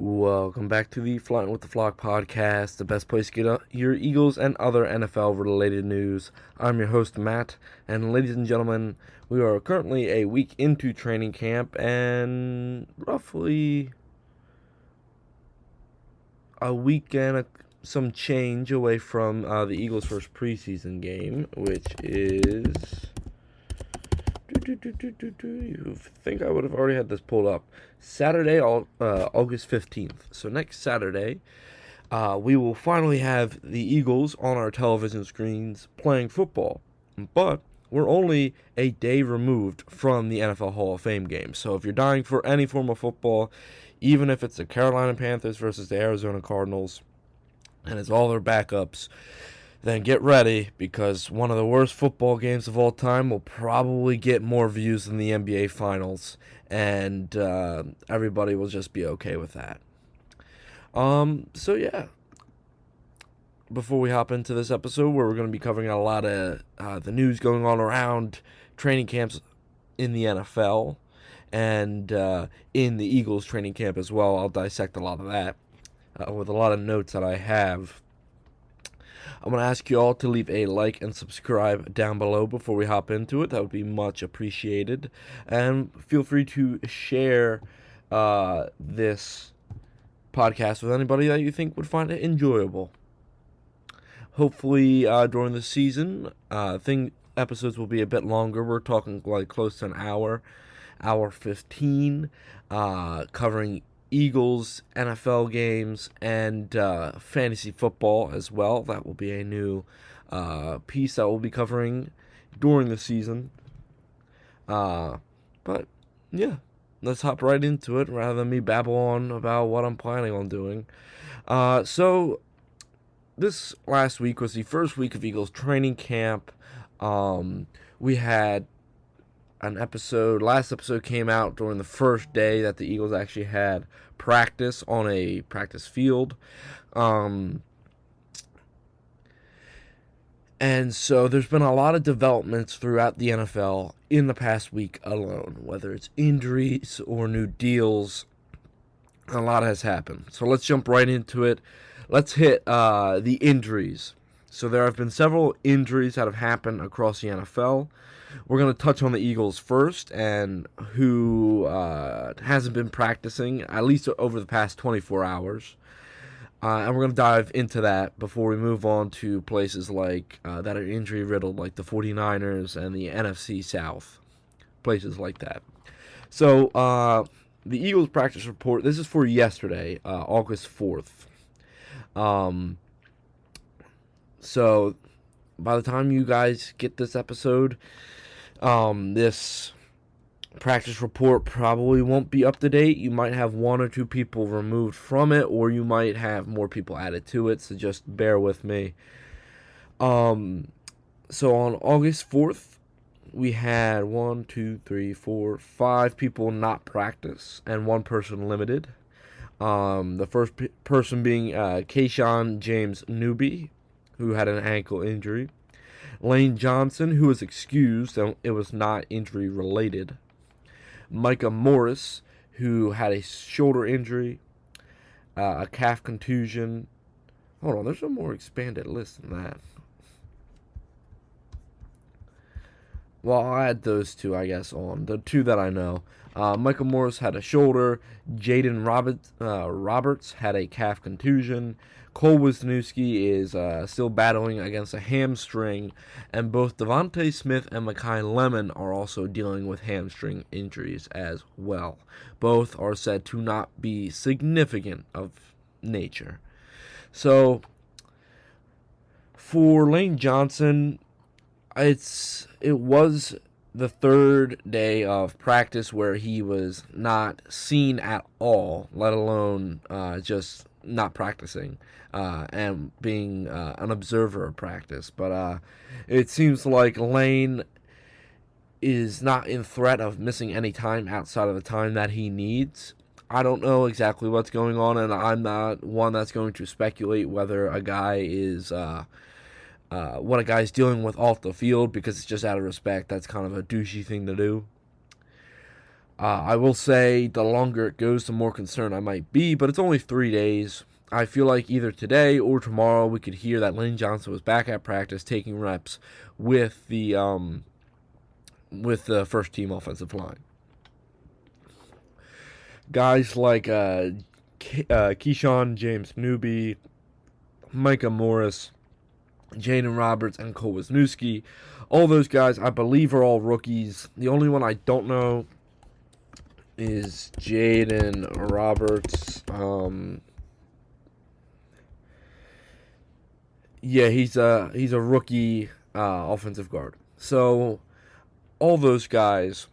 Welcome back to the Flying with the Flock podcast, the best place to get your Eagles and other NFL related news. I'm your host, Matt, and ladies and gentlemen, we are currently a week into training camp and roughly a week and some change away from the Eagles' first preseason game, which is. You think I would have already had this pulled up. Saturday, August 15th. So next Saturday, we will finally have the Eagles on our television screens playing football. But we're only a day removed from the NFL Hall of Fame game. So if you're dying for any form of football, even if it's the Carolina Panthers versus the Arizona Cardinals, and it's all their backups, then get ready, because one of the worst football games of all time will probably get more views than the NBA Finals, and everybody will just be okay with that. So yeah, before we hop into this episode, where we're going to be covering a lot of the news going on around training camps in the NFL and in the Eagles training camp as well, I'll dissect a lot of that with a lot of notes that I have. I'm going to ask you all to leave a like and subscribe down below before we hop into it. That would be much appreciated. And feel free to share this podcast with anybody that you think would find it enjoyable. Hopefully, during the season, episodes will be a bit longer. We're talking like close to an hour 15, covering Eagles, NFL games, and fantasy football as well. That will be a new piece that we'll be covering during the season. But yeah, let's hop right into it rather than me babble on about what I'm planning on doing. So this last week was the first week of Eagles training camp. We had last episode came out during the first day that the Eagles actually had practice on a practice field. And so there's been a lot of developments throughout the NFL in the past week alone, whether it's injuries or new deals. A lot has happened. So let's jump right into it. Let's hit the injuries. So there have been several injuries that have happened across the NFL. We're going to touch on the Eagles first, and who hasn't been practicing, at least over the past 24 hours. And we're going to dive into that before we move on to places like that are injury-riddled, like the 49ers and the NFC South, places like that. So the Eagles practice report, this is for yesterday, August 4th. So by the time you guys get this episode, this practice report probably won't be up to date. You might have one or two people removed from it, or you might have more people added to it, so just bear with me. So on August 4th, we had 5 people not practice and one person limited. The first person being Keyshawn James Newby, who had an ankle injury. Lane Johnson, who was excused, and it was not injury related. Micah Morris, who had a shoulder injury, a calf contusion. Hold on, there's a more expanded list than that. Well, I'll add those two, I guess, on. The two that I know. Micah Morris had a shoulder. Jaden Roberts had a calf contusion. Cole Wisniewski is still battling against a hamstring. And both Devontae Smith and Mekhi Lemon are also dealing with hamstring injuries as well. Both are said to not be significant of nature. So, for Lane Johnson, it was the third day of practice where he was not seen at all, let alone just not practicing and being an observer of practice. But it seems like Lane is not in threat of missing any time outside of the time that he needs. I don't know exactly what's going on, and I'm not one that's going to speculate whether a guy is what a guy's dealing with off the field, because it's just out of respect. That's kind of a douchey thing to do. I will say the longer it goes, the more concerned I might be, but it's only 3 days. I feel like either today or tomorrow we could hear that Lane Johnson was back at practice taking reps with the first team offensive line. Guys like Keyshawn James Newby, Micah Morris, Jaden Roberts, and Cole Wisniewski. All those guys, I believe, are all rookies. The only one I don't know is Jaden Roberts. Yeah, he's a rookie offensive guard. So all those guys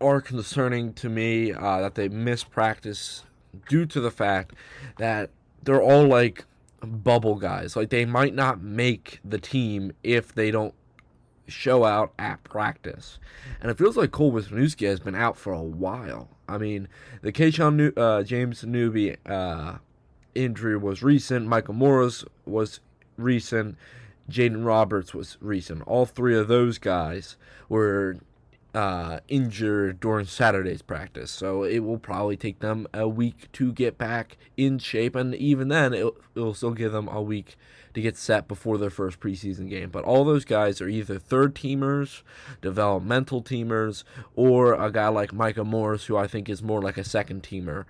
are concerning to me that they miss practice due to the fact that they're all like bubble guys. Like they might not make the team if they don't show out at practice. And it feels like Cole Wisniewski has been out for a while. I mean, the James Newby injury was recent. Michael Morris was recent. Jaden Roberts was recent. All three of those guys were injured during Saturday's practice, so it will probably take them a week to get back in shape, and even then it'll still give them a week to get set before their first preseason game. But all those guys are either third teamers, developmental teamers, or a guy like Micah Morris, who I think is more like a second teamer,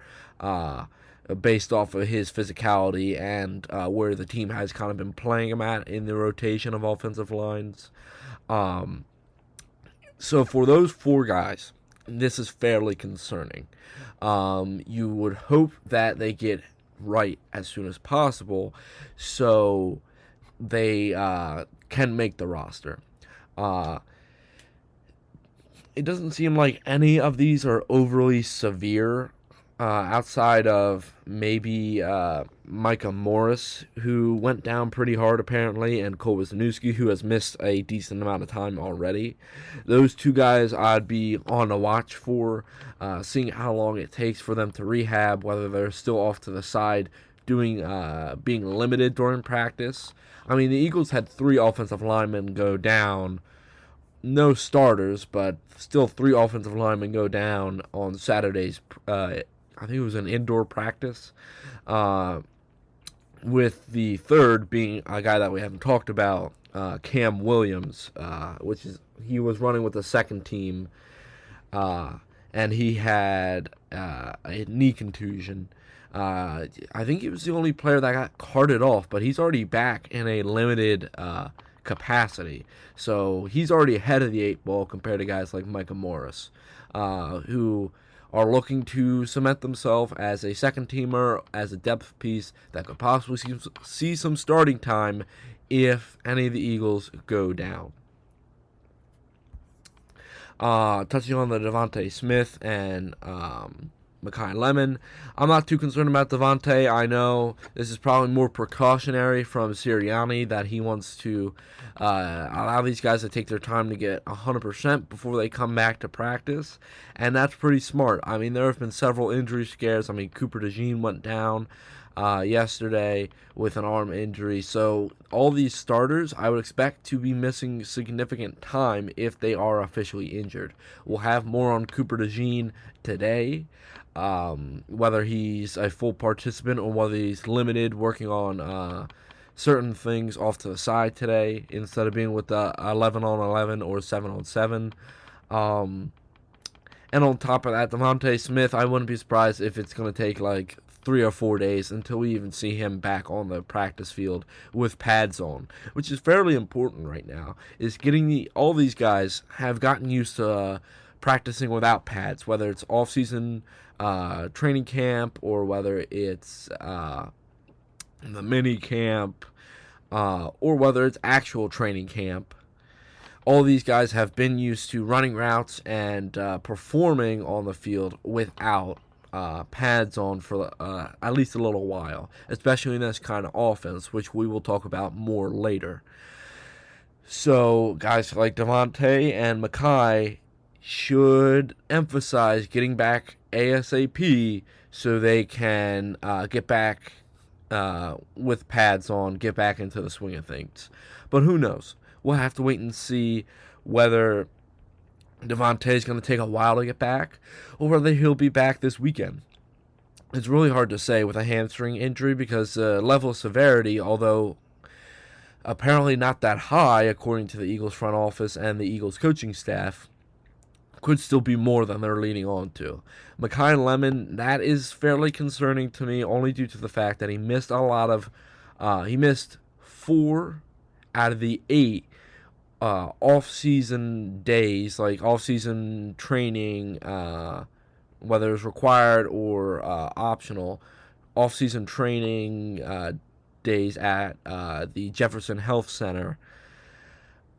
based off of his physicality and where the team has kind of been playing him at in the rotation of offensive lines. So for those four guys, this is fairly concerning. You would hope that they get right as soon as possible so they can make the roster. It doesn't seem like any of these are overly severe, outside of maybe Micah Morris, who went down pretty hard apparently, and Cole Wisniewski, who has missed a decent amount of time already. Those two guys I'd be on the watch for, seeing how long it takes for them to rehab, whether they're still off to the side being limited during practice. I mean, the Eagles had 3 offensive linemen go down. No starters, but still 3 offensive linemen go down on Saturday's I think it was an indoor practice, with the third being a guy that we haven't talked about, Cam Williams, he was running with the second team, and he had a knee contusion. I think he was the only player that got carted off, but he's already back in a limited capacity. So he's already ahead of the 8 ball compared to guys like Micah Morris, who are looking to cement themselves as a second teamer, as a depth piece that could possibly see some starting time if any of the Eagles go down. Touching on the Devontae Smith and Mekhi Lemon, I'm not too concerned about Devontae. I know this is probably more precautionary from Sirianni, that he wants to allow these guys to take their time to get 100% before they come back to practice, and that's pretty smart. I mean, there have been several injury scares. I mean, Cooper DeJean went down yesterday with an arm injury, so all these starters I would expect to be missing significant time if they are officially injured. We'll have more on Cooper DeJean today, whether he's a full participant or whether he's limited, working on certain things off to the side today instead of being with the 11-on-11 or 7-on-7. And on top of that, Devontae Smith, I wouldn't be surprised if it's going to take like 3 or 4 days until we even see him back on the practice field with pads on, which is fairly important right now. Is getting all these guys have gotten used to practicing without pads, whether it's off-season training camp or whether it's the mini camp, or whether it's actual training camp. All these guys have been used to running routes and performing on the field without pads on for at least a little while, especially in this kind of offense, which we will talk about more later. So guys like Devontae and Mekhi should emphasize getting back ASAP so they can get back with pads on, get back into the swing of things. But who knows? We'll have to wait and see whether Devontae's going to take a while to get back, or whether he'll be back this weekend. It's really hard to say with a hamstring injury because the level of severity, although apparently not that high according to the Eagles front office and the Eagles coaching staff, could still be more than they're leaning on to. Makai Lemon, that is fairly concerning to me, only due to the fact that he missed he missed 4 out of the 8 off-season days, like off-season training, whether it's required or optional, off-season training days at the Jefferson Health Center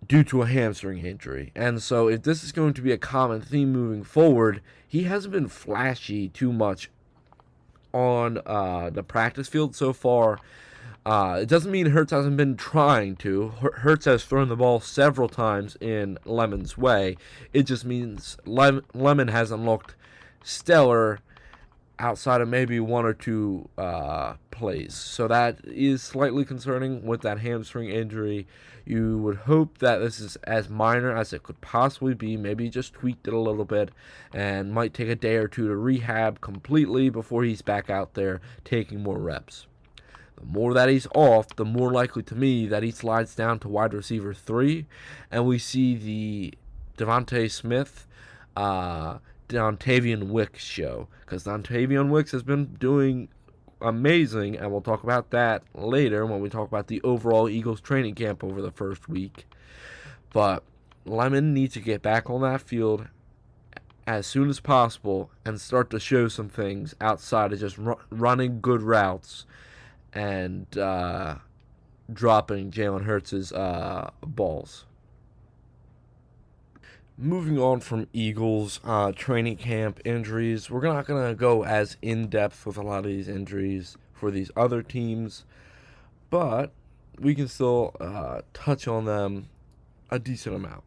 due to a hamstring injury. And so if this is going to be a common theme moving forward, he hasn't been flashy too much on the practice field so far. It doesn't mean Hurts hasn't been trying to. Hurts has thrown the ball several times in Lemon's way. It just means Lemon hasn't looked stellar outside of maybe 1 or 2 plays. So that is slightly concerning with that hamstring injury. You would hope that this is as minor as it could possibly be. Maybe just tweaked it a little bit and might take a day or 2 to rehab completely before he's back out there taking more reps. The more that he's off, the more likely to me that he slides down to wide receiver 3, and we see the Devontae Smith, Dontavian Wicks show, because Dontavian Wicks has been doing amazing, and we'll talk about that later when we talk about the overall Eagles training camp over the first week. But Lemon needs to get back on that field as soon as possible and start to show some things outside of just running good routes and dropping Jalen Hurts' balls. Moving on from Eagles training camp injuries, we're not going to go as in-depth with a lot of these injuries for these other teams, but we can still touch on them a decent amount.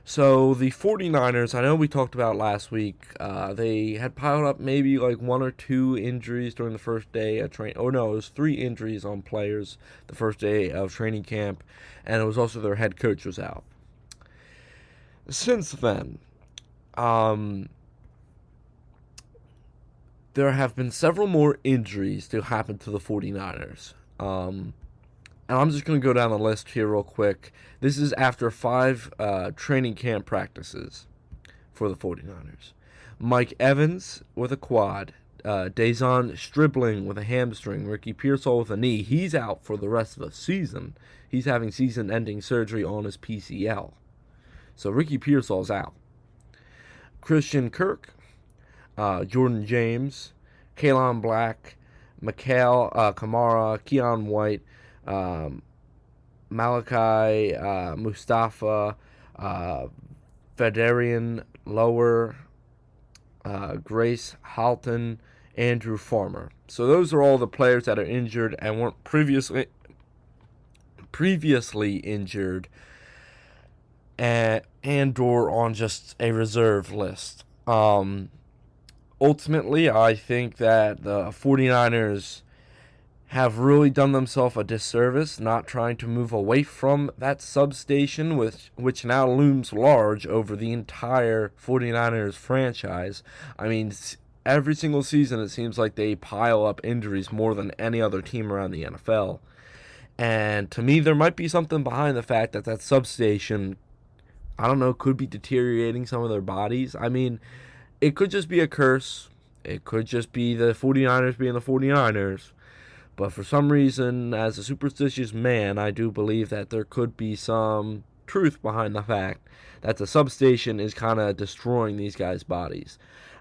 So the 49ers, I know we talked about last week, they had piled up maybe like 1 or 2 injuries during the first day of training. Oh no, it was 3 injuries on players the first day of training camp, and it was also their head coach was out. Since then, there have been several more injuries to happen to the 49ers. And I'm just going to go down the list here real quick. This is after 5 training camp practices for the 49ers. Mike Evans with a quad. Dazon Stribling with a hamstring. Ricky Pearsall with a knee. He's out for the rest of the season. He's having season-ending surgery on his PCL. So Ricky Pearsall's out. Christian Kirk, Jordan James, Kalen Black, Mikhail Kamara, Keon White, Malachi Mustafa, Federian Lower, Grace Halton, Andrew Farmer. So those are all the players that are injured and weren't previously injured and or on just a reserve list. Ultimately, I think that the 49ers have really done themselves a disservice not trying to move away from that substation, which now looms large over the entire 49ers franchise. I mean, every single season it seems like they pile up injuries more than any other team around the NFL. And to me, there might be something behind the fact that that substation, I don't know, could be deteriorating some of their bodies. I mean, it could just be a curse. It could just be the 49ers being the 49ers. But for some reason, as a superstitious man, I do believe that there could be some truth behind the fact that the substation is kind of destroying these guys' bodies.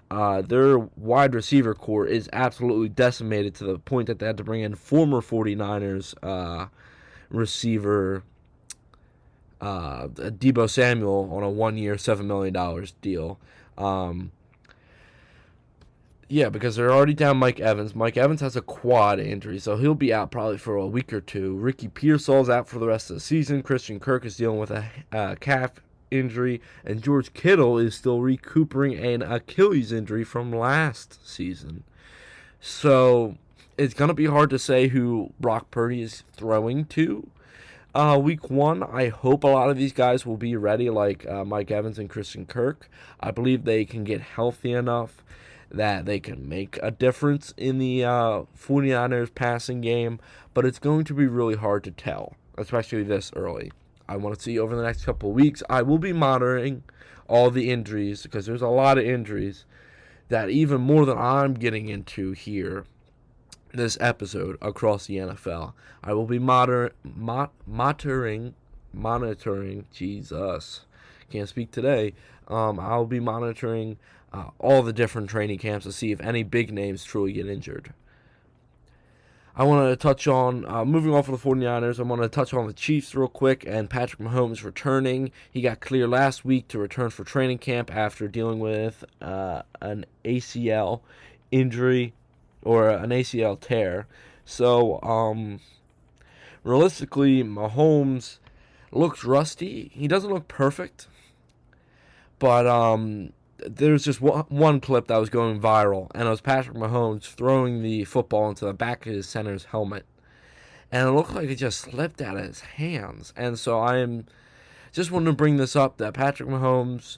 Their wide receiver core is absolutely decimated to the point that they had to bring in former 49ers receiver Deebo Samuel on a 1-year, $7 million deal. Because they're already down Mike Evans. Mike Evans has a quad injury, so he'll be out probably for a week or 2. Ricky Pearsall's out for the rest of the season. Christian Kirk is dealing with a calf injury, and George Kittle is still recuperating an Achilles injury from last season. So it's going to be hard to say who Brock Purdy is throwing to. Week 1, I hope a lot of these guys will be ready, like Mike Evans and Christian Kirk. I believe they can get healthy enough that they can make a difference in the 49ers passing game, but it's going to be really hard to tell, especially this early. I want to see over the next couple of weeks. I will be monitoring all the injuries because there's a lot of injuries that even more than I'm getting into here this episode across the NFL. I will be monitoring. Jesus, can't speak today. I'll be monitoring all the different training camps to see if any big names truly get injured. I want to touch on, moving off of the 49ers, I want to touch on the Chiefs real quick and Patrick Mahomes returning. He got clear last week to return for training camp after dealing with an ACL injury or an ACL tear. So, realistically, Mahomes looks rusty. He doesn't look perfect, but there's just one clip that was going viral, and it was Patrick Mahomes throwing the football into the back of his center's helmet, and it looked like it just slipped out of his hands. And so I am just wanting to bring this up, that Patrick Mahomes,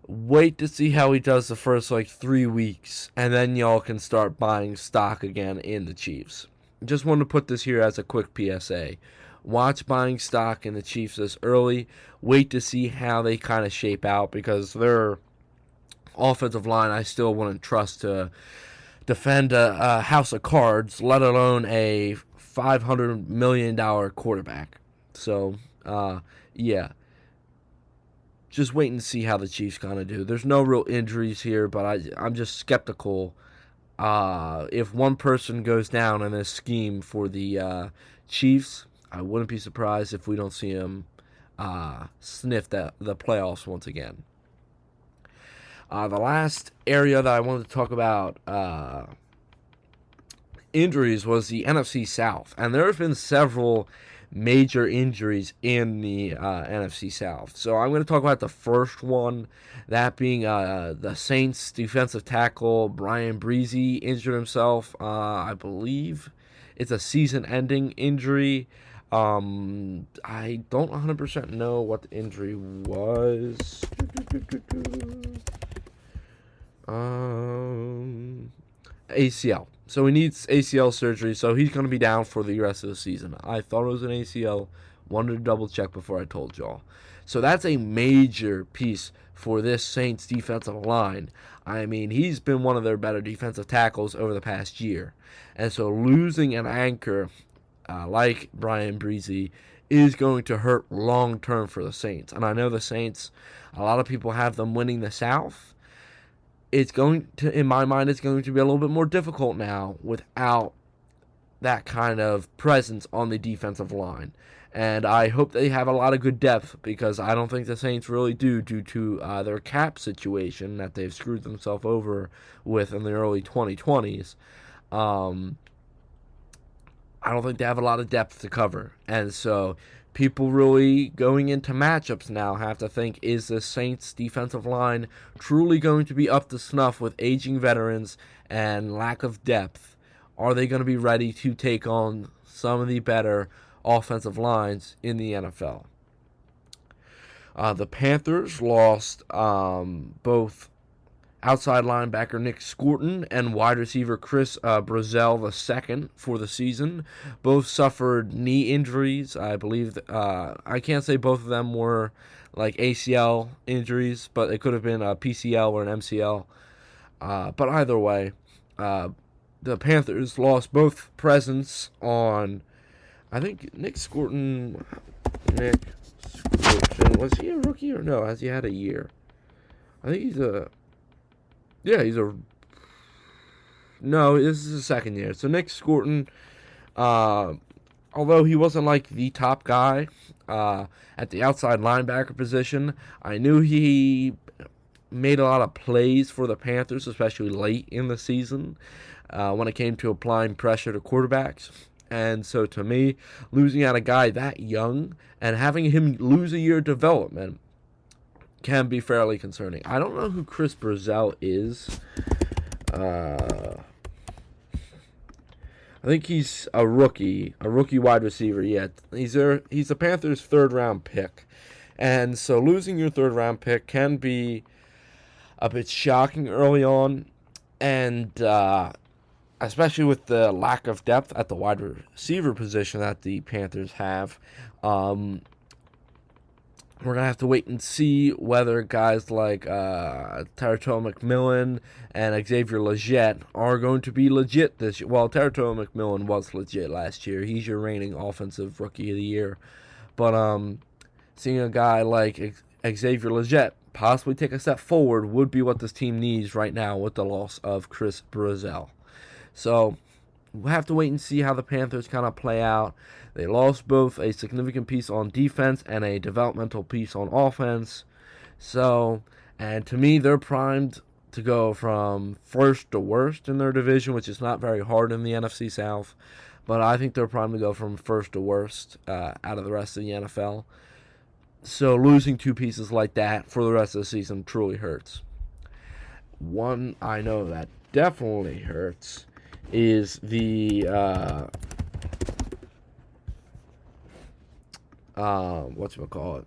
wait to see how he does the first 3 weeks, and then y'all can start buying stock again in the Chiefs. Just wanted to put this here as a quick PSA. Watch buying stock in the Chiefs this early. Wait to see how they kind of shape out, because their offensive line I still wouldn't trust to defend a house of cards, let alone a $500 million quarterback. So, yeah. Just wait and see how the Chiefs kind of do. There's no real injuries here, but I'm just skeptical. If one person goes down in this scheme for the Chiefs, I wouldn't be surprised if we don't see him sniff the playoffs once again. The last area that I wanted to talk about injuries was the NFC South. And there have been several major injuries in the NFC South. So I'm going to talk about the first one, that being the Saints defensive tackle Brian Breezy injured himself. I believe it's a season-ending injury. I don't 100% know what the injury was. ACL. So he needs ACL surgery, so he's going to be down for the rest of the season. I thought it was an ACL. Wanted to double check before I told y'all. So that's a major piece for this Saints defensive line. I mean, he's been one of their better defensive tackles over the past year. And so losing an anchor like Brian Breezy is going to hurt long term for the Saints. And I know the Saints, a lot of people have them winning the South. It's going to, in my mind, it's going to be a little bit more difficult now without that kind of presence on the defensive line. And I hope they have a lot of good depth, because I don't think the Saints really do, due to their cap situation that they've screwed themselves over with in the early 2020s. I don't think they have a lot of depth to cover. And so people really going into matchups now have to think, is the Saints defensive line truly going to be up to snuff with aging veterans and lack of depth? Are they going to be ready to take on some of the better offensive lines in the NFL? The Panthers lost both outside linebacker Nick Scourton and wide receiver Chris Brazzell II for the season. Both suffered knee injuries. I believe I can't say both of them were like ACL injuries, but it could have been a PCL or an MCL. But either way, the Panthers lost both presence on, I think, Nick Scourton, was he a rookie or no? Has he had a year? I think he's a... Yeah, no, this is his second year. So Nick Scourton, although he wasn't like the top guy at the outside linebacker position, I knew he made a lot of plays for the Panthers, especially late in the season when it came to applying pressure to quarterbacks. And so to me, losing out a guy that young and having him lose a year of development can be fairly concerning. I don't know who Chris Brazzell is. I I think he's a rookie wide receiver. Yeah, he's the Panthers' third-round pick, and so losing your third-round pick can be a bit shocking early on, and especially with the lack of depth at the wide receiver position that the Panthers have. We're going to have to wait and see whether guys like Terrell McMillan and Xavier Legette are going to be legit this year. Well, Terrell McMillan was legit last year. He's your reigning offensive rookie of the year. But seeing a guy like Xavier Legette possibly take a step forward would be what this team needs right now with the loss of Chris Brazzell. So we'll have to wait and see how the Panthers kind of play out. They lost both a significant piece on defense and a developmental piece on offense. So, and to me, they're primed to go from first to worst in their division, which is not very hard in the NFC South. But I think they're primed to go from first to worst out of the rest of the NFL. So losing two pieces like that for the rest of the season truly hurts. One I know that definitely hurts is the whatchamacallit?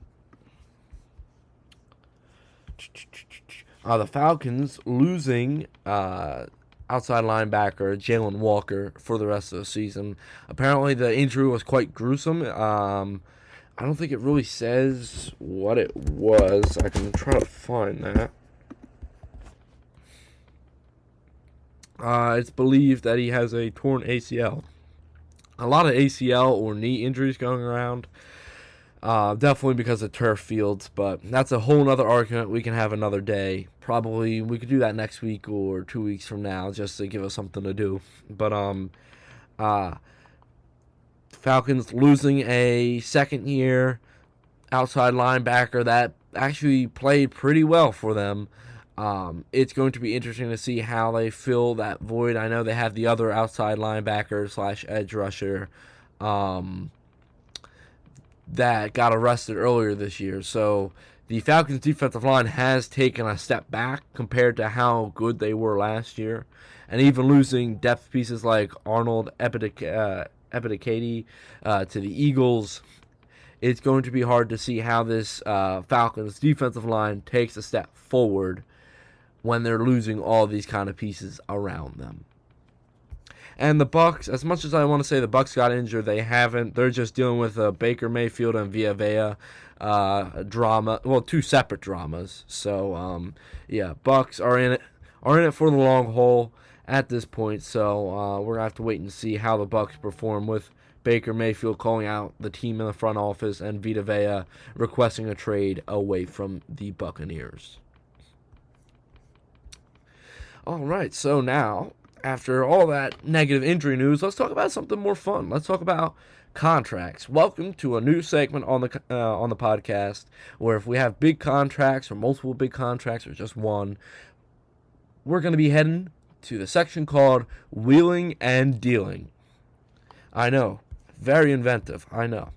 The Falcons losing outside linebacker Jalen Walker for the rest of the season. Apparently the injury was quite gruesome. I don't think it really says what it was. I can try to find that. It's believed that he has a torn ACL. A lot of ACL or knee injuries going around. Definitely because of turf fields, but that's a whole nother argument we can have another day. Probably we could do that next week or 2 weeks from now just to give us something to do. But Falcons losing a second-year outside linebacker that actually played pretty well for them. It's going to be interesting to see how they fill that void. I know they have the other outside linebacker / edge rusher that got arrested earlier this year. So the Falcons' defensive line has taken a step back compared to how good they were last year. And even losing depth pieces like Arnold Ebiketie to the Eagles, it's going to be hard to see how this Falcons defensive line takes a step forward when they're losing all these kind of pieces around them. And the Bucs, as much as I want to say the Bucs got injured, they haven't. They're just dealing with Baker Mayfield and Vita Vea drama. Well, two separate dramas. So yeah, Bucs are in it for the long haul at this point. So we're gonna have to wait and see how the Bucs perform with Baker Mayfield calling out the team in the front office and Vita Vea requesting a trade away from the Buccaneers. All right, so now, after all that negative injury news, let's talk about something more fun. Let's talk about contracts. Welcome to a new segment on the podcast where if we have big contracts or multiple big contracts or just one, we're going to be heading to the section called Wheeling and Dealing. I know, very inventive, I know.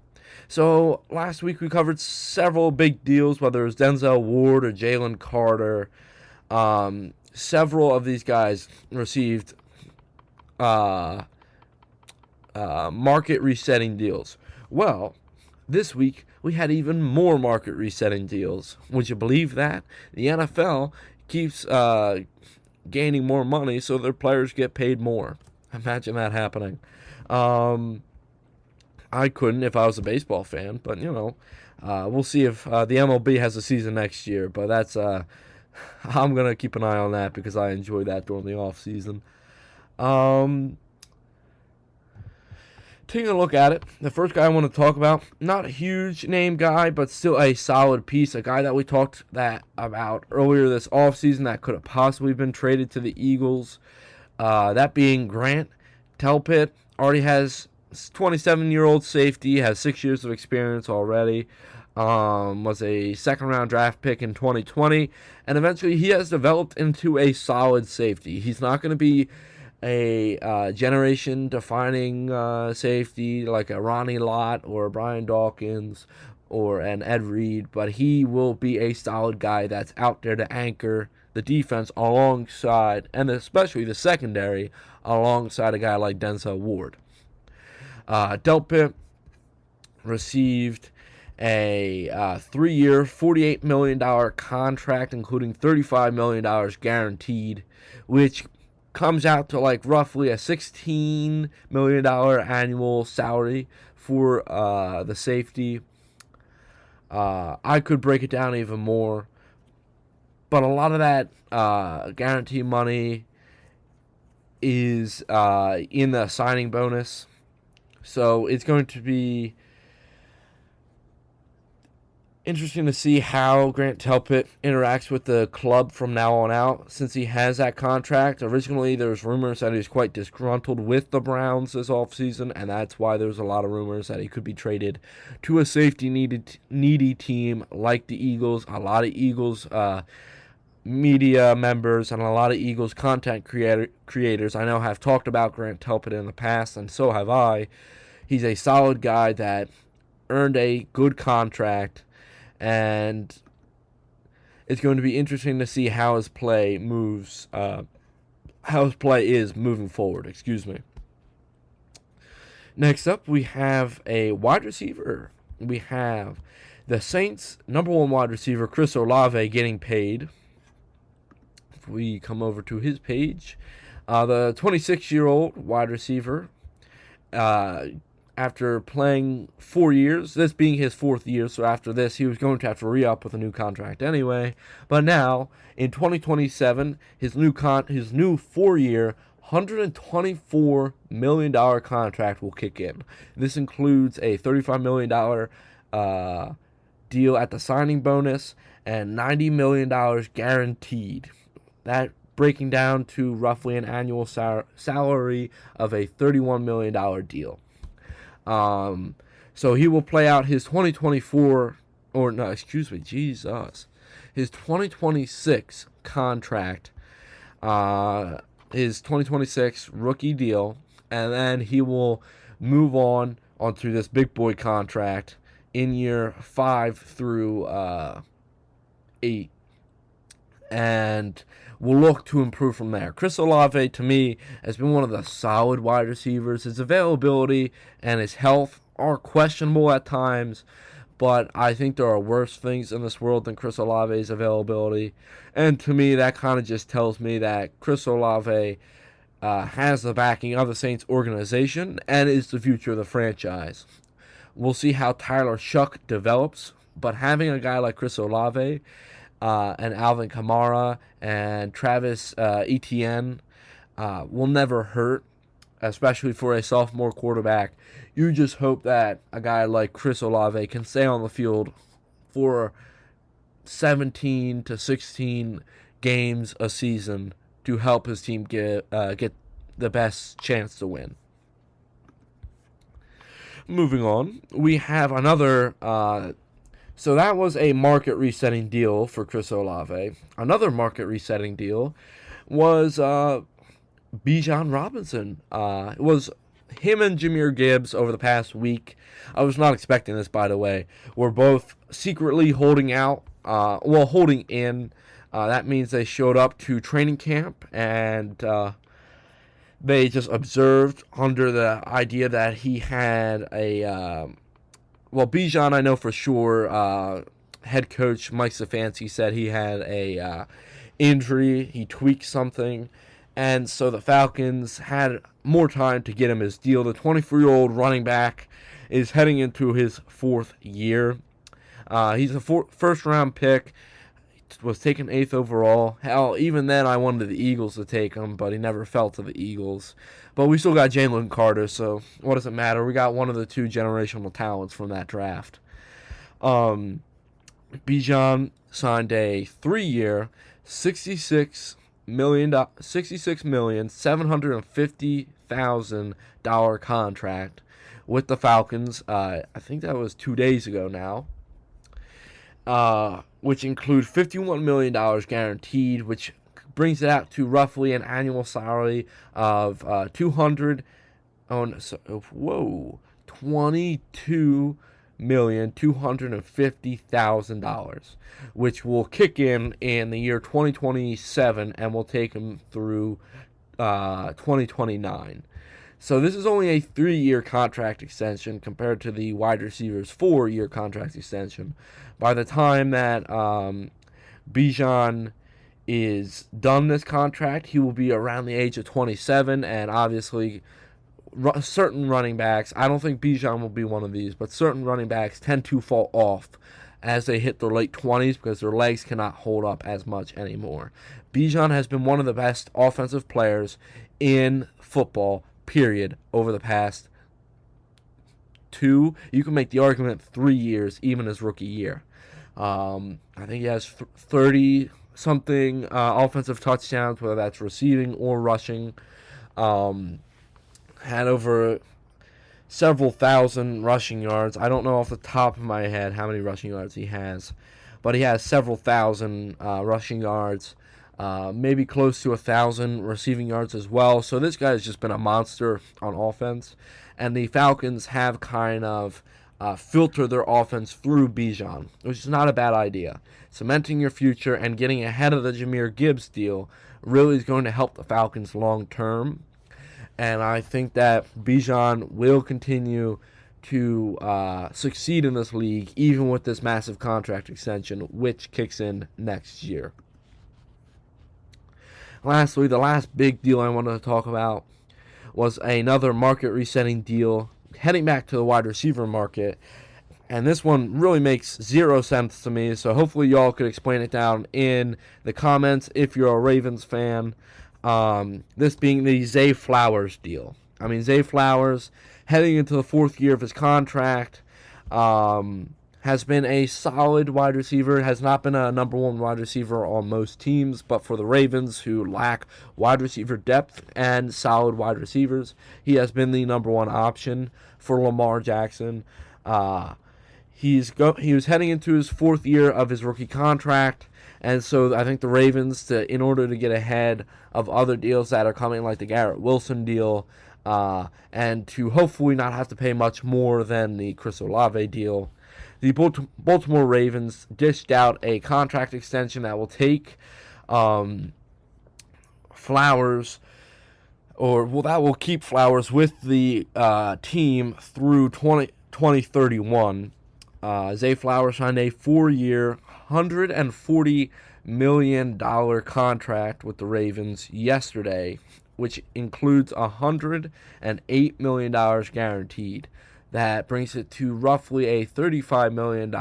So last week we covered several big deals, whether it was Denzel Ward or Jalen Carter. Several of these guys received market resetting deals. Well, this week we had even more market resetting deals. Would you believe that? The NFL keeps gaining more money so their players get paid more. Imagine that happening. I couldn't if I was a baseball fan, but we'll see if the MLB has a season next year. But that's I'm going to keep an eye on that because I enjoy that during the off season. Taking a look at it, the first guy I want to talk about, not a huge name guy, but still a solid piece, a guy that we talked about earlier this offseason that could have possibly been traded to the Eagles. That being Grant Delpit. Already has 27-year-old safety, has 6 years of experience already. Was a second-round draft pick in 2020, and eventually he has developed into a solid safety. He's not going to be a generation-defining safety like a Ronnie Lott or a Brian Dawkins or an Ed Reed, but he will be a solid guy that's out there to anchor the defense alongside, and especially the secondary, alongside a guy like Denzel Ward. Delpit received a 3-year, $48 million contract, including $35 million guaranteed, which comes out to like roughly a $16 million annual salary for the safety. I could break it down even more, but a lot of that guarantee money is in the signing bonus. So it's going to be interesting to see how Grant Delpit interacts with the club from now on out, since he has that contract. Originally, there was rumors that he was quite disgruntled with the Browns this offseason, and that's why there was a lot of rumors that he could be traded to a safety needy team like the Eagles. A lot of Eagles media members and a lot of Eagles content creators I know have talked about Grant Delpit in the past, and so have I. He's a solid guy that earned a good contract, and it's going to be interesting to see how his play moves. How his play is moving forward. Excuse me. Next up, we have a wide receiver. We have the Saints' number one wide receiver, Chris Olave, getting paid. If we come over to his page, the 26-year-old wide receiver, after playing 4 years, this being his 4th year, so after this he was going to have to re-up with a new contract anyway. But now, in 2027, his new 4-year, $124 million contract will kick in. This includes a $35 million deal at the signing bonus and $90 million guaranteed. That breaking down to roughly an annual salary of a $31 million deal. So he will play out his 2026 contract, his 2026 rookie deal, and then he will move on onto this big boy contract in year 5 through 8, and we'll look to improve from there. Chris Olave, to me, has been one of the solid wide receivers. His availability and his health are questionable at times, but I think there are worse things in this world than Chris Olave's availability. And to me, that kind of just tells me that Chris Olave has the backing of the Saints organization and is the future of the franchise. We'll see how Tyler Shough develops, but having a guy like Chris Olave and Alvin Kamara and Travis Etienne will never hurt, especially for a sophomore quarterback. You just hope that a guy like Chris Olave can stay on the field for 17 to 16 games a season to help his team get the best chance to win. Moving on, we have another. So that was a market resetting deal for Chris Olave. Another market resetting deal was Bijan Robinson. It was him and Jahmyr Gibbs over the past week. I was not expecting this, by the way. Were both secretly holding in. That means they showed up to training camp and they just observed under the idea that he had a. Bijan, I know for sure. Head coach Mike Stefanski said he had a injury. He tweaked something. And so the Falcons had more time to get him his deal. The 24-year-old running back is heading into his 4th year. He's a first-round pick. Was taken 8th overall. Hell, even then I wanted the Eagles to take him, but he never fell to the Eagles. But we still got Jalen Carter, so what does it matter? We got one of the 2 generational talents from that draft. Bijan signed a 3-year, $66,750,000 contract with the Falcons. I think that was 2 days ago now. Which include $51 million guaranteed, which brings it out to roughly an annual salary of $22 $1,250,000, which will kick in the year 2027 and will take him through 2029. So this is only a 3-year contract extension compared to the wide receiver's 4-year contract extension. By the time that Bijan is done this contract, he will be around the age of 27, and obviously certain running backs, I don't think Bijan will be one of these, but certain running backs tend to fall off as they hit their late 20s because their legs cannot hold up as much anymore. Bijan has been one of the best offensive players in football, period, over the past 2, you can make the argument 3 years, even his rookie year. I think he has 30-something offensive touchdowns, whether that's receiving or rushing. Had over several thousand rushing yards. I don't know off the top of my head how many rushing yards he has, but he has several thousand rushing yards, maybe close to 1,000 receiving yards as well. So this guy has just been a monster on offense, and the Falcons have kind of filtered their offense through Bijan, which is not a bad idea. Cementing your future and getting ahead of the Jahmyr Gibbs deal really is going to help the Falcons long term. And I think that Bijan will continue to succeed in this league, even with this massive contract extension, which kicks in next year. Lastly, the last big deal I wanted to talk about was another market resetting deal heading back to the wide receiver market. And this one really makes 0 sense to me, so hopefully y'all could explain it down in the comments if you're a Ravens fan. This being the Zay Flowers deal. I mean, Zay Flowers, heading into the 4th year of his contract, has been a solid wide receiver, has not been a number 1 wide receiver on most teams, but for the Ravens, who lack wide receiver depth and solid wide receivers, he has been the number 1 option for Lamar Jackson. He was heading into his 4th year of his rookie contract, and so I think the Ravens, in order to get ahead of other deals that are coming, like the Garrett Wilson deal, and to hopefully not have to pay much more than the Chris Olave deal, the Baltimore Ravens dished out a contract extension that will take Flowers, that will keep Flowers with the team through 2031. Zay Flowers signed a 4-year, $140 million contract with the Ravens yesterday, which includes $108 million guaranteed. That brings it to roughly a $35 million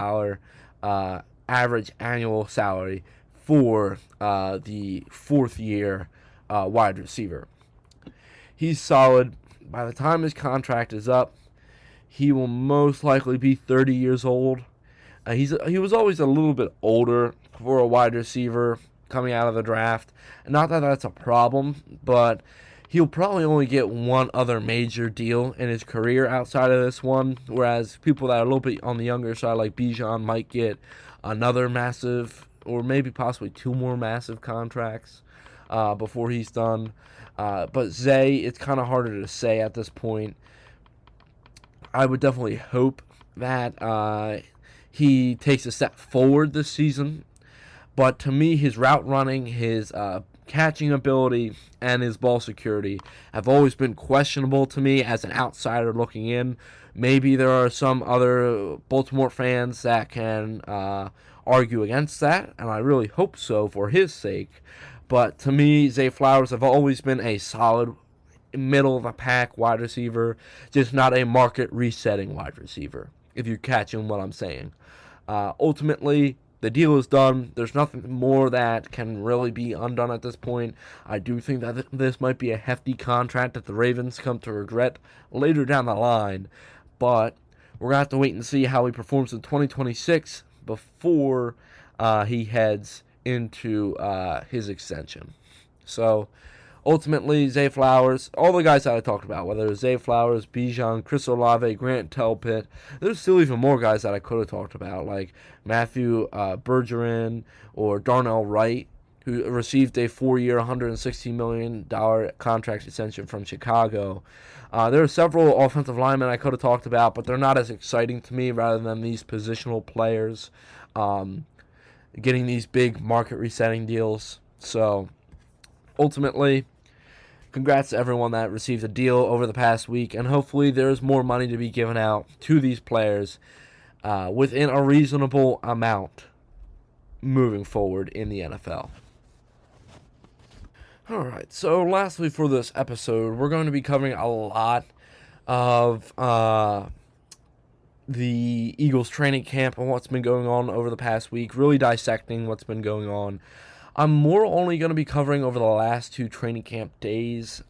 average annual salary for the 4th year wide receiver. He's solid. By the time his contract is up, he will most likely be 30 years old. He was always a little bit older for a wide receiver coming out of the draft. Not that that's a problem, but he'll probably only get one other major deal in his career outside of this one, whereas people that are a little bit on the younger side, like Bijan, might get another massive, or maybe possibly 2 more massive contracts before he's done. But Zay, it's kind of harder to say at this point. I would definitely hope that he takes a step forward this season. But to me, his route running, his catching ability, and his ball security have always been questionable to me as an outsider looking in. Maybe there are some other Baltimore fans that can argue against that, and I really hope so for his sake. But to me, Zay Flowers have always been a solid middle-of-the-pack wide receiver, just not a market-resetting wide receiver, if you're catching what I'm saying. Ultimately, the deal is done. There's nothing more that can really be undone at this point. I do think that this might be a hefty contract that the Ravens come to regret later down the line, but we're going to have to wait and see how he performs in 2026 before he heads into his extension. So, ultimately, Zay Flowers, all the guys that I talked about, whether it's Zay Flowers, Bijan, Chris Olave, Grant Delpit, there's still even more guys that I could have talked about, like Matthew Bergeron or Darnell Wright. who received a 4-year, $160 million contract extension from Chicago. There are several offensive linemen I could have talked about, but they're not as exciting to me rather than these positional players getting these big market resetting deals. So ultimately, congrats to everyone that received a deal over the past week, and hopefully there's more money to be given out to these players within a reasonable amount moving forward in the NFL. Alright, so lastly for this episode, we're going to be covering a lot of the Eagles training camp and what's been going on over the past week, really dissecting what's been going on. I'm more only going to be covering over the last 2 training camp days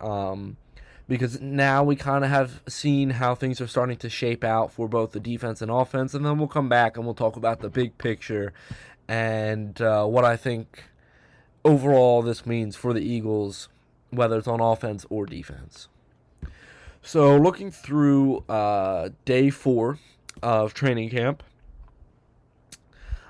because now we kind of have seen how things are starting to shape out for both the defense and offense, and then we'll come back and we'll talk about the big picture and what I think overall this means for the Eagles, whether it's on offense or defense. So looking through day 4 of training camp,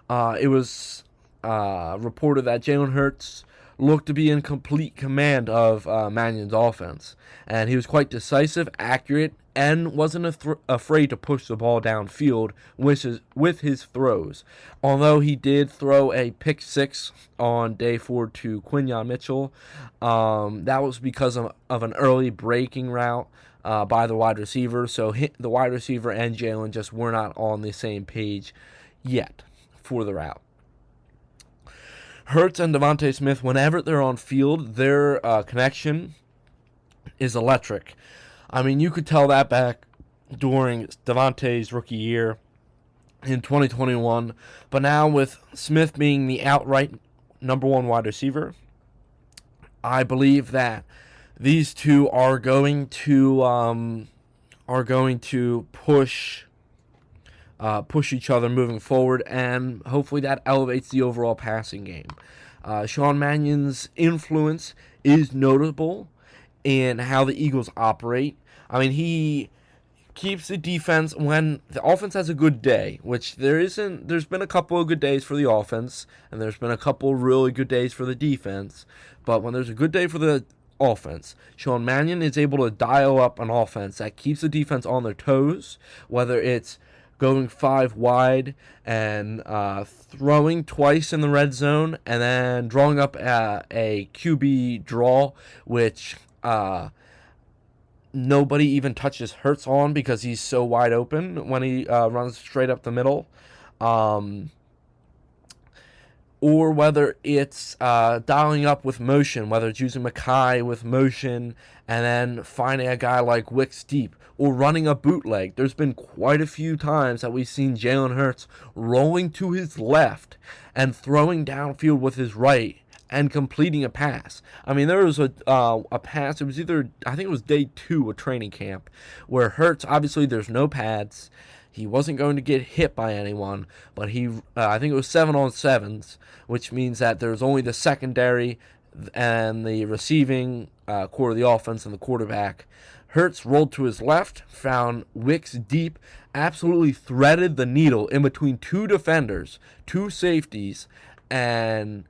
it was reported that Jalen Hurts looked to be in complete command of Mannion's offense, and he was quite decisive, accurate, and wasn't afraid to push the ball downfield with his throws. Although he did throw a pick 6 on day 4 to Quinyon Mitchell, that was because of an early breaking route by the wide receiver. So the wide receiver and Jalen just were not on the same page yet for the route. Hurts and Devontae Smith, whenever they're on field, their connection is electric. I mean, you could tell that back during Devontae's rookie year in 2021. But now with Smith being the outright number 1 wide receiver, I believe that these two are going to push each other moving forward, and hopefully that elevates the overall passing game. Sean Mannion's influence is notable in how the Eagles operate. I mean, he keeps the defense when the offense has a good day, which there's been a couple of good days for the offense, and there's been a couple of really good days for the defense. But when there's a good day for the offense, Sean Mannion is able to dial up an offense that keeps the defense on their toes, whether it's going 5 wide and throwing twice in the red zone, and then drawing up a QB draw, which nobody even touches Hurts on because he's so wide open when he runs straight up the middle. Or whether it's dialing up with motion, whether it's using Mekhi with motion and then finding a guy like Wicks deep, or running a bootleg. There's been quite a few times that we've seen Jalen Hurts rolling to his left and throwing downfield with his right and completing a pass. I mean, there was a pass, it was I think it was day 2 of training camp, where Hurts, obviously there's no pads, he wasn't going to get hit by anyone, but I think it was 7-on-7s, which means that there's only the secondary and the receiving core of the offense and the quarterback. Hurts rolled to his left, found Wicks deep, absolutely threaded the needle in between 2 defenders, 2 safeties, and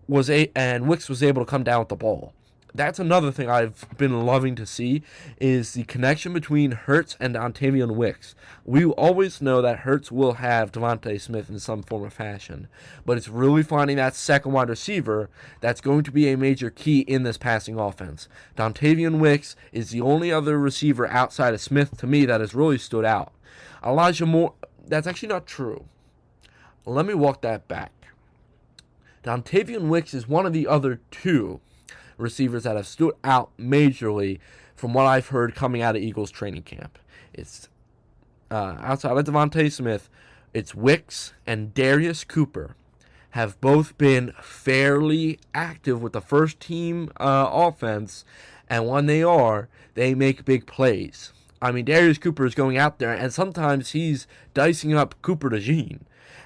Wicks was able to come down with the ball. That's another thing I've been loving to see, is the connection between Hurts and Dontavian Wicks. We always know that Hurts will have Devontae Smith in some form of fashion, but it's really finding that second wide receiver that's going to be a major key in this passing offense. Dontavian Wicks is the only other receiver outside of Smith to me that has really stood out. Elijah Moore, that's actually not true. Let me walk that back. Dontavian Wicks is one of the other 2 receivers that have stood out majorly from what I've heard coming out of Eagles training camp. It's outside of Devontae Smith, it's Wicks and Darius Cooper have both been fairly active with the first team offense, and when they make big plays. I mean, Darius Cooper is going out there, and sometimes he's dicing up Cooper DeJean.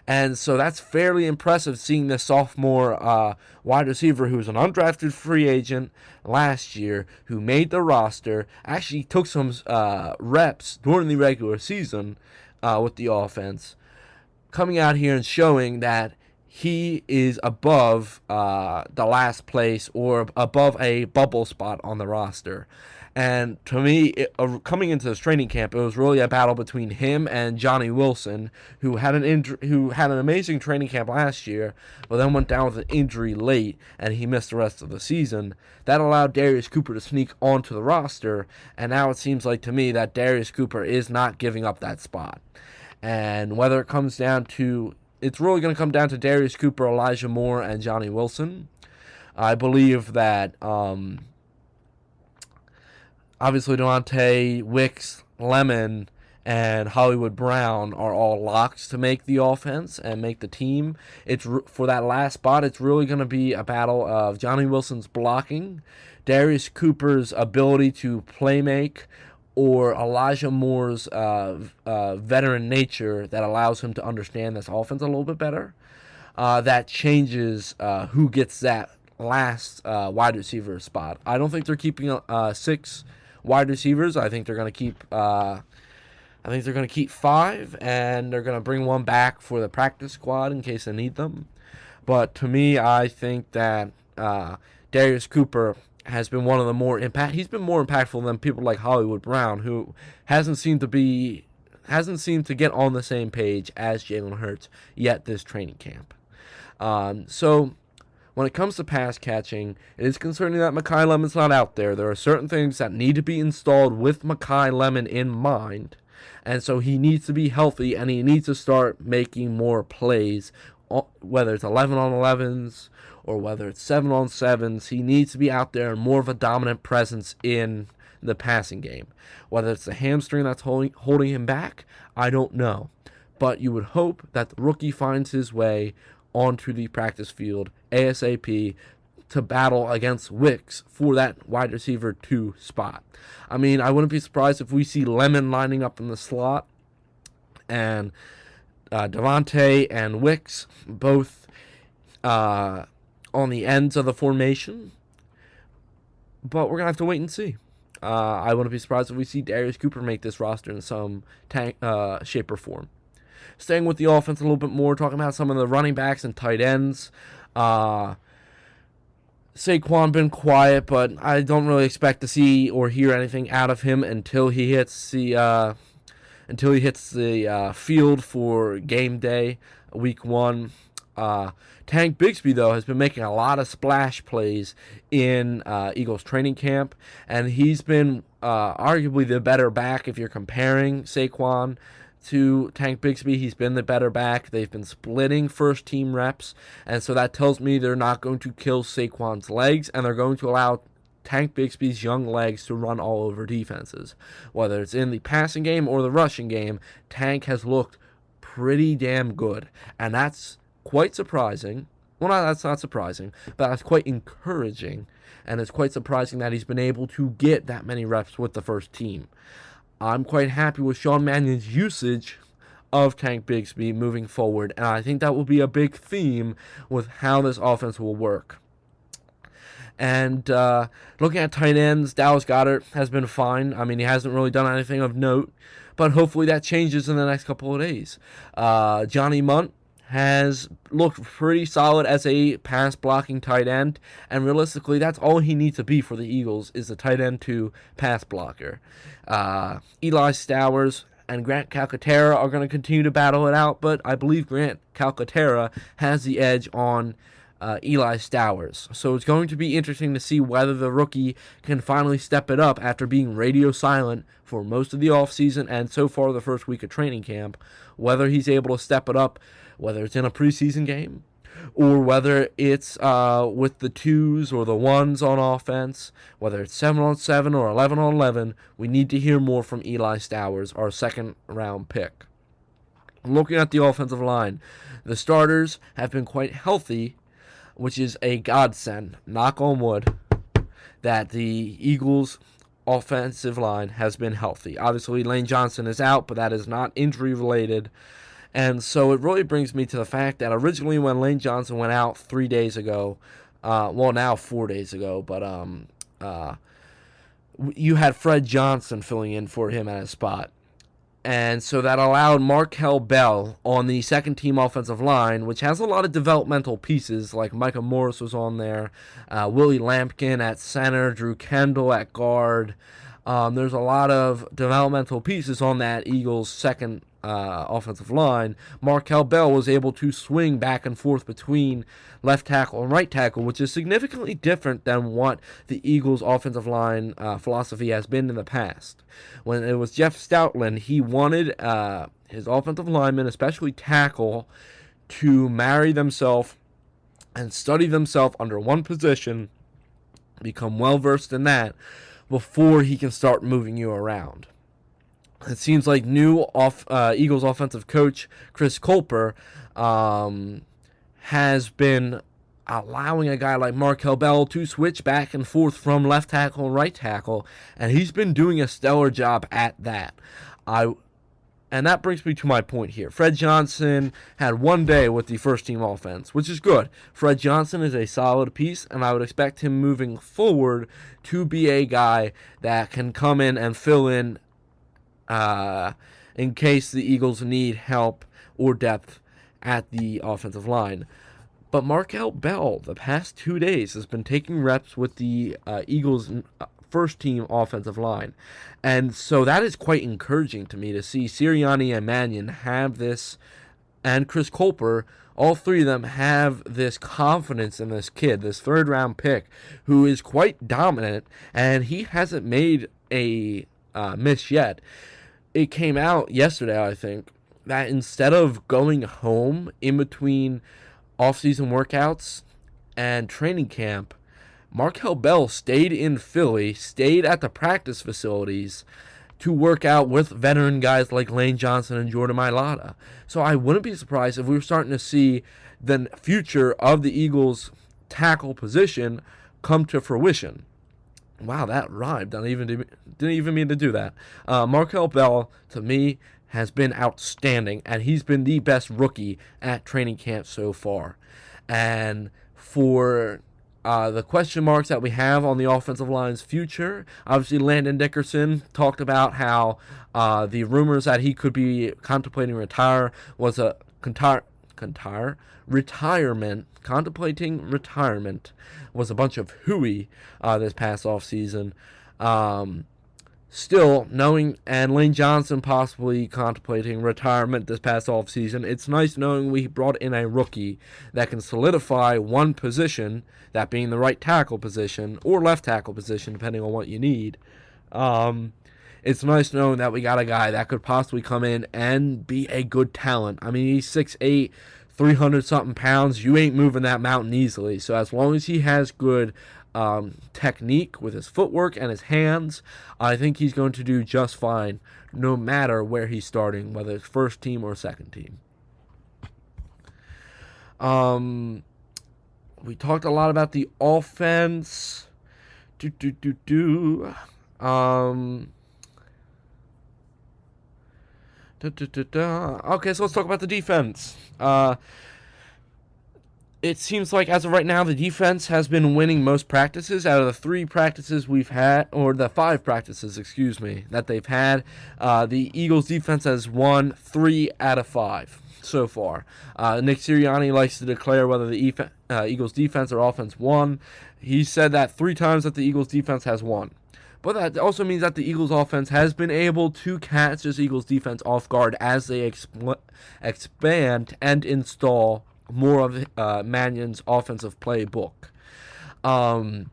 And so that's fairly impressive, seeing this sophomore wide receiver who was an undrafted free agent last year, who made the roster, actually took some reps during the regular season with the offense, coming out here and showing that he is above the last place or above a bubble spot on the roster. And to me, coming into this training camp, it was really a battle between him and Johnny Wilson, who had an amazing training camp last year, but then went down with an injury late, and he missed the rest of the season. That allowed Darius Cooper to sneak onto the roster, and now it seems like to me that Darius Cooper is not giving up that spot. And whether it comes down to, it's really going to come down to Darius Cooper, Elijah Moore, and Johnny Wilson. I believe that obviously Devontae, Wicks, Lemon, and Hollywood Brown are all locks to make the offense and make the team. It's for that last spot, it's really going to be a battle of Johnny Wilson's blocking, Darius Cooper's ability to play make, or Elijah Moore's veteran nature that allows him to understand this offense a little bit better. That changes who gets that last wide receiver spot. I don't think they're keeping 6 wide receivers. I think they're going to keep. I think they're going to keep 5, and they're going to bring 1 back for the practice squad in case they need them. But to me, I think that Darius Cooper has been one of the more He's been more impactful than people like Hollywood Brown, who hasn't seemed to get on the same page as Jalen Hurts yet this training camp. So when it comes to pass catching, it is concerning that Makai Lemon's not out there. There are certain things that need to be installed with Makai Lemon in mind, and so he needs to be healthy, and he needs to start making more plays, whether it's 11-on-11s or whether it's 7-on-7s. He needs to be out there and more of a dominant presence in the passing game. Whether it's the hamstring that's holding him back, I don't know. But you would hope that the rookie finds his way onto the practice field ASAP to battle against Wicks for that wide receiver 2 spot. I mean, I wouldn't be surprised if we see Lemon lining up in the slot and Devontae and Wicks both on the ends of the formation. But we're going to have to wait and see. I wouldn't be surprised if we see Darius Cooper make this roster in some shape or form. Staying with the offense a little bit more, talking about some of the running backs and tight ends. Saquon been quiet, but I don't really expect to see or hear anything out of him until he hits the field for game day, week 1. Tank Bigsby, though, has been making a lot of splash plays in Eagles training camp, and he's been arguably the better back if you're comparing Saquon to Tank Bigsby. He's been the better back. They've been splitting first-team reps, and so that tells me they're not going to kill Saquon's legs, and they're going to allow Tank Bigsby's young legs to run all over defenses. Whether it's in the passing game or the rushing game, Tank has looked pretty damn good, and that's quite surprising. Well, that's not surprising, but that's quite encouraging, and it's quite surprising that he's been able to get that many reps with the first team. I'm quite happy with Sean Mannion's usage of Tank Bigsby moving forward, and I think that will be a big theme with how this offense will work. And looking at tight ends, Dallas Goedert has been fine. I mean, he hasn't really done anything of note, but hopefully that changes in the next couple of days. Johnny Munt has looked pretty solid as a pass-blocking tight end, and realistically, that's all he needs to be for the Eagles is a tight end to pass blocker. Eli Stowers and Grant Calcaterra are going to continue to battle it out, but I believe Grant Calcaterra has the edge on Eli Stowers. So it's going to be interesting to see whether the rookie can finally step it up after being radio silent for most of the offseason and so far the first week of training camp, whether he's able to step it up, whether it's in a preseason game or whether it's with the 2s or the 1s on offense, whether it's 7-on-7 or 11-on-11, we need to hear more from Eli Stowers, our second-round pick. Looking at the offensive line, the starters have been quite healthy, which is a godsend, knock on wood, that the Eagles' offensive line has been healthy. Obviously, Lane Johnson is out, but that is not injury-related. And so it really brings me to the fact that originally when Lane Johnson went out 3 days ago, now 4 days ago, but you had Fred Johnson filling in for him at his spot. And so that allowed Markel Bell on the second team offensive line, which has a lot of developmental pieces, like Micah Morris was on there, Willie Lampkin at center, Drew Kendall at guard. There's a lot of developmental pieces on that Eagles second offensive line. Markel Bell was able to swing back and forth between left tackle and right tackle, which is significantly different than what the Eagles offensive line philosophy has been in the past. When it was Jeff Stoutland, he wanted his offensive linemen, especially tackle, to marry themselves and study themselves under one position, become well versed in that before he can start moving you around. It seems like new Eagles offensive coach Chris Colper has been allowing a guy like Markel Bell to switch back and forth from left tackle and right tackle, and he's been doing a stellar job at that. And that brings me to my point here. Fred Johnson had one day with the first team offense, which is good. Fred Johnson is a solid piece, and I would expect him moving forward to be a guy that can come in and fill in case the Eagles need help or depth at the offensive line. But Markel Bell, the past 2 days, has been taking reps with the Eagles' first team offensive line. And so that is quite encouraging to me to see Sirianni and Mannion have this, and Chris Colper, all three of them have this confidence in this kid, this third-round pick, who is quite dominant, and he hasn't made a miss yet. It came out yesterday, I think, that instead of going home in between off-season workouts and training camp, Markel Bell stayed in Philly, stayed at the practice facilities to work out with veteran guys like Lane Johnson and Jordan Mailata. So I wouldn't be surprised if we were starting to see the future of the Eagles' tackle position come to fruition. Wow, that rhymed. I didn't even mean to do that. Markel Bell, to me, has been outstanding, and he's been the best rookie at training camp so far. And for the question marks that we have on the offensive line's future, obviously Landon Dickerson talked about how the rumors that he could be contemplating retirement was a bunch of hooey this past offseason. Still, knowing, and Lane Johnson possibly contemplating retirement this past offseason, it's nice knowing we brought in a rookie that can solidify one position, that being the right tackle position, or left tackle position, depending on what you need. It's nice knowing that we got a guy that could possibly come in and be a good talent. I mean, he's 6'8", 300-something pounds. You ain't moving that mountain easily. So as long as he has good technique with his footwork and his hands, I think he's going to do just fine no matter where he's starting, whether it's first team or second team. We talked a lot about the offense. Okay, so let's talk about the defense. It seems like as of right now, the defense has been winning most practices. Out of the 3 practices we've had, or the 5 practices, that they've had, the Eagles defense has won 3 out of 5 so far. Nick Sirianni likes to declare whether the Eagles defense or offense won. He said that 3 times that the Eagles defense has won. But that also means that the Eagles offense has been able to catch this Eagles defense off guard as they expand and install more of Mannion's offensive playbook. The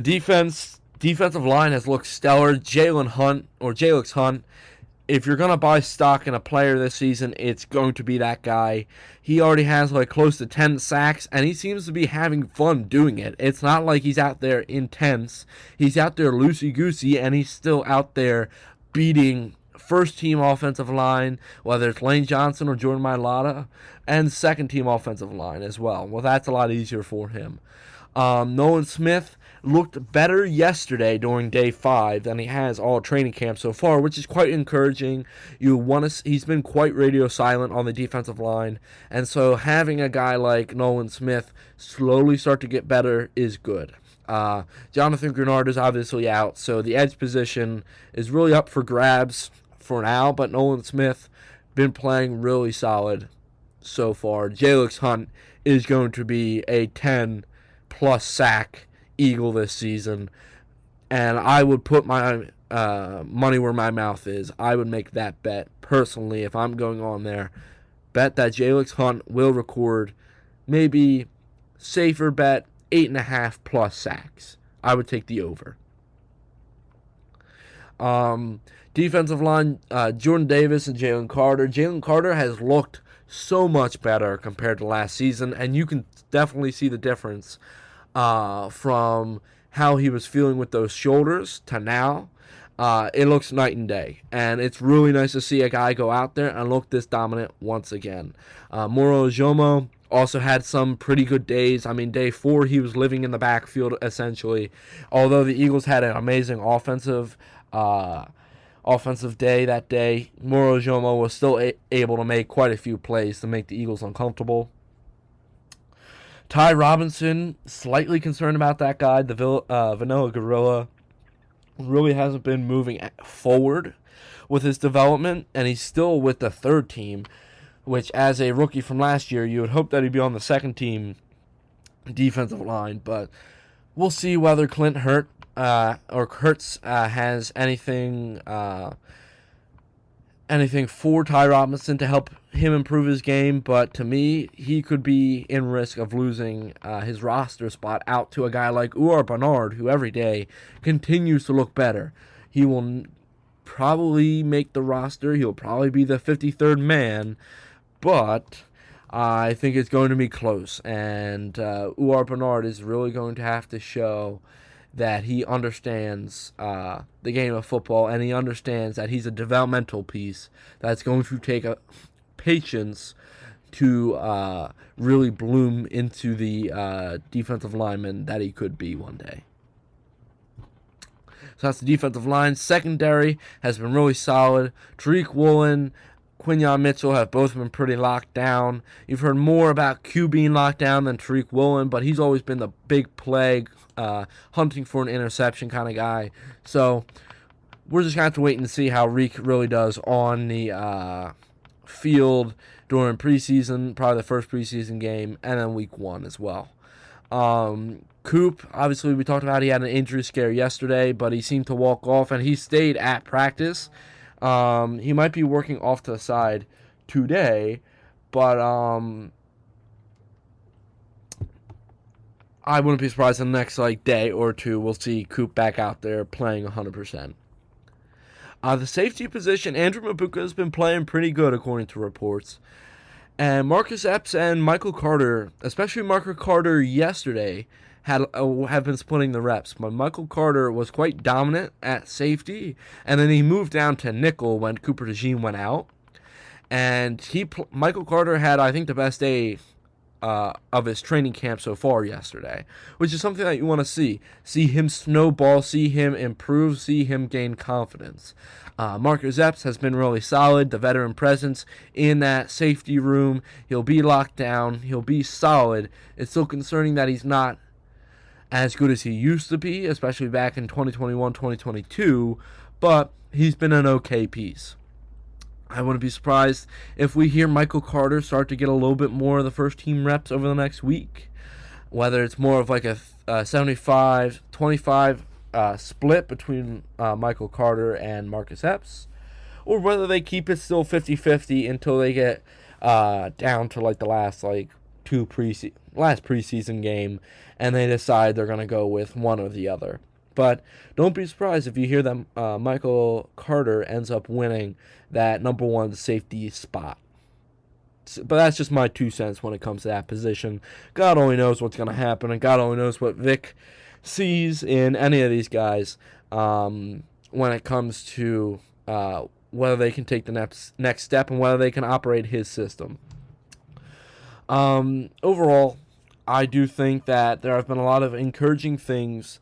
defensive line has looked stellar. Jalix Hunt, if you're going to buy stock in a player this season, it's going to be that guy. He already has close to 10 sacks, and he seems to be having fun doing it. It's not like he's out there intense. He's out there loosey-goosey, and he's still out there beating first-team offensive line, whether it's Lane Johnson or Jordan Mailata, and second-team offensive line as well. Well, that's a lot easier for him. Nolan Smith looked better yesterday during day 5 than he has all training camp so far, which is quite encouraging. He's been quite radio silent on the defensive line, and so having a guy like Nolan Smith slowly start to get better is good. Jonathan Grenard is obviously out, so the edge position is really up for grabs. for now, but Nolan Smith been playing really solid so far. Jalix Hunt is going to be a 10-plus sack Eagle this season, and I would put my money where my mouth is. I would make that bet personally if I'm going on there. Bet that Jalix Hunt will record, maybe safer bet, 8.5 plus sacks. I would take the over. Defensive line, Jordan Davis and Jalen Carter. Jalen Carter has looked so much better compared to last season, and you can definitely see the difference from how he was feeling with those shoulders to now. It looks night and day, and it's really nice to see a guy go out there and look this dominant once again. Moro Ojomo also had some pretty good days. I mean, day 4, he was living in the backfield, essentially. Although the Eagles had an amazing offensive day that day, Moro Ojomo was still able to make quite a few plays to make the Eagles uncomfortable. Ty Robinson, slightly concerned about that guy. The Vanilla Gorilla really hasn't been moving forward with his development, and he's still with the third team, which as a rookie from last year, you would hope that he'd be on the second team defensive line, but we'll see whether Clint Hurts has anything for Ty Robinson to help him improve his game, but to me, he could be in risk of losing his roster spot out to a guy like Uar Bernard, who every day continues to look better. He will probably make the roster. He'll probably be the 53rd man, but I think it's going to be close, and Uar Bernard is really going to have to show that he understands the game of football, and he understands that he's a developmental piece that's going to take patience to really bloom into the defensive lineman that he could be one day. So that's the defensive line. Secondary has been really solid. Tariq Woolen, Quinyon Mitchell have both been pretty locked down. You've heard more about Q being locked down than Tariq Woolen, but he's always been the big play, hunting for an interception kind of guy. So we're just going to have to wait and see how Reek really does on the field during preseason, probably the first preseason game, and then week 1 as well. Coop, obviously we talked about he had an injury scare yesterday, but he seemed to walk off, and he stayed at practice. He might be working off to the side today, but I wouldn't be surprised in the next day or two we'll see Coop back out there playing 100%. The safety position, Andrew Mabuka has been playing pretty good according to reports. And Marcus Epps and Michael Carter, especially Michael Carter yesterday, have been splitting the reps. But Michael Carter was quite dominant at safety, and then he moved down to nickel when Cooper DeJean went out. And Michael Carter had, I think, the best day of his training camp so far yesterday, which is something that you want to see. See him snowball, see him improve, see him gain confidence. Marcus Epps has been really solid, the veteran presence in that safety room. He'll be locked down. He'll be solid. It's still concerning that he's not as good as he used to be, especially back in 2021, 2022, but he's been an okay piece. I wouldn't be surprised if we hear Michael Carter start to get a little bit more of the first team reps over the next week, whether it's more of like a 75-25 split between Michael Carter and Marcus Epps, or whether they keep it still 50-50 until they get down to the last preseason game, and they decide they're going to go with one or the other. But don't be surprised if you hear that Michael Carter ends up winning that number 1 safety spot. But that's just my 2 cents when it comes to that position. God only knows what's going to happen, and God only knows what Vic sees in any of these guys when it comes to whether they can take the next step and whether they can operate his system. Overall, I do think that there have been a lot of encouraging things,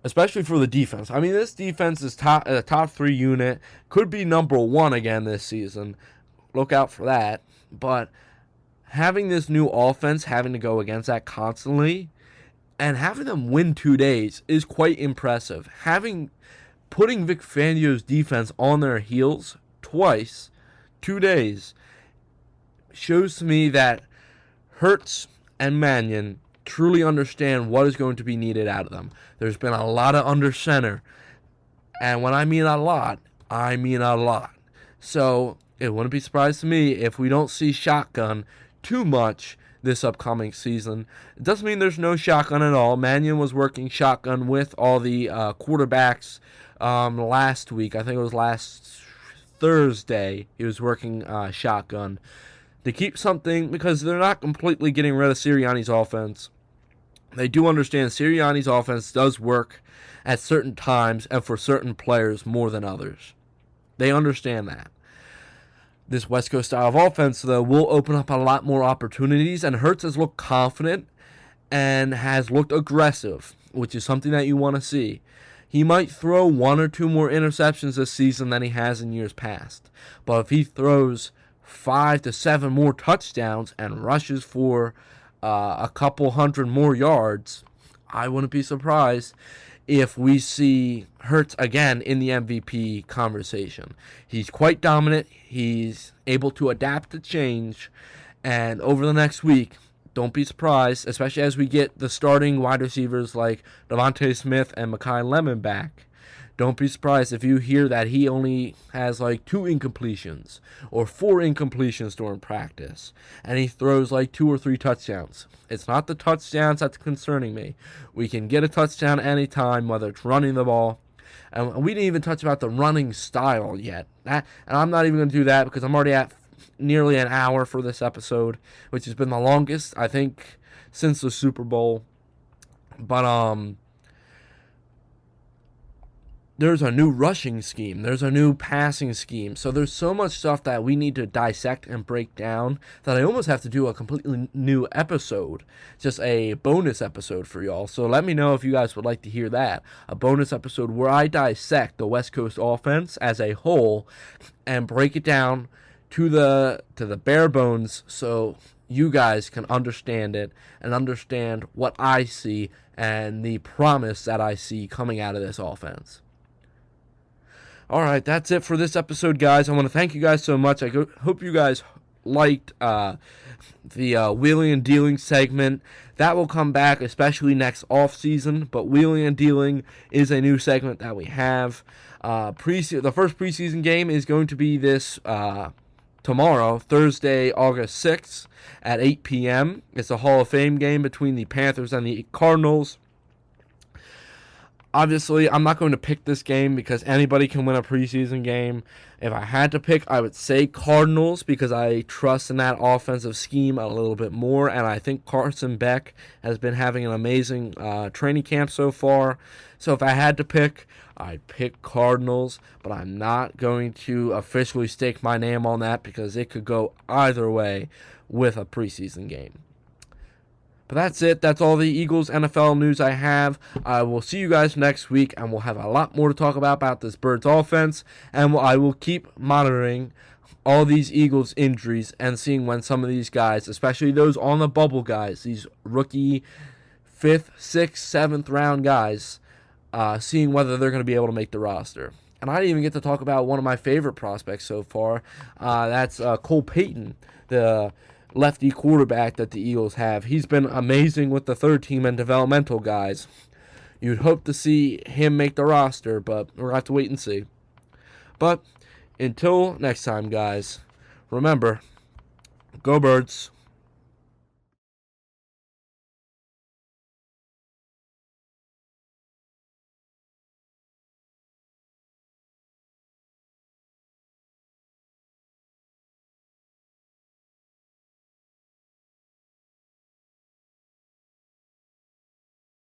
especially for the defense. I mean, this defense is a top 3 unit, could be number 1 again this season. Look out for that. But having this new offense, having to go against that constantly, and having them win 2 days is quite impressive. Having putting Vic Fangio's defense on their heels twice, 2 days, shows to me that Hurts and Mannion truly understand what is going to be needed out of them. There's been a lot of under center, and when I mean a lot, I mean a lot. So it wouldn't be surprised to me if we don't see shotgun too much this upcoming season. It doesn't mean there's no shotgun at all. Mannion was working shotgun with all the quarterbacks last week. I think it was last Thursday he was working shotgun to keep something, because they're not completely getting rid of Sirianni's offense. They do understand Sirianni's offense does work at certain times and for certain players more than others. They understand that. This West Coast style of offense, though, will open up a lot more opportunities, and Hurts has looked confident and has looked aggressive, which is something that you want to see. He might throw 1 or 2 more interceptions this season than he has in years past, but if he throws 5 to 7 more touchdowns and rushes for a couple hundred more yards, I wouldn't be surprised if we see Hurts again in the MVP conversation. He's quite dominant. He's able to adapt to change. And over the next week, don't be surprised, especially as we get the starting wide receivers like Devontae Smith and Mekhi Lemon back. Don't be surprised if you hear that he only has like 2 incompletions or 4 incompletions during practice, and he throws like 2 or 3 touchdowns. It's not the touchdowns that's concerning me. We can get a touchdown anytime, whether it's running the ball. And we didn't even touch about the running style yet. And I'm not even going to do that because I'm already at nearly an hour for this episode, which has been the longest, I think, since the Super Bowl. But, there's a new rushing scheme. There's a new passing scheme. So there's so much stuff that we need to dissect and break down that I almost have to do a completely new episode. Just a bonus episode for y'all. So let me know if you guys would like to hear that. A bonus episode where I dissect the West Coast offense as a whole and break it down to the bare bones so you guys can understand it and understand what I see and the promise that I see coming out of this offense. Alright, that's it for this episode, guys. I want to thank you guys so much. I hope you guys liked the wheeling and dealing segment. That will come back, especially next off-season, but wheeling and dealing is a new segment that we have. The first preseason game is going to be this tomorrow, Thursday, August 6th at 8 p.m. It's a Hall of Fame game between the Panthers and the Cardinals. Obviously, I'm not going to pick this game because anybody can win a preseason game. If I had to pick, I would say Cardinals because I trust in that offensive scheme a little bit more, and I think Carson Beck has been having an amazing training camp so far. So if I had to pick, I'd pick Cardinals, but I'm not going to officially stake my name on that because it could go either way with a preseason game. But that's it. That's all the Eagles NFL news I have. I will see you guys next week, and we'll have a lot more to talk about this Birds offense. And I will keep monitoring all these Eagles injuries and seeing when some of these guys, especially those on the bubble guys, these rookie 5th, 6th, 7th round guys, seeing whether they're going to be able to make the roster. And I didn't even get to talk about one of my favorite prospects so far. That's Cole Payton, the lefty quarterback that the Eagles have. He's been amazing with the third team and developmental guys. You'd hope to see him make the roster, but we're going to have to wait and see. But until next time, guys, remember, go Birds.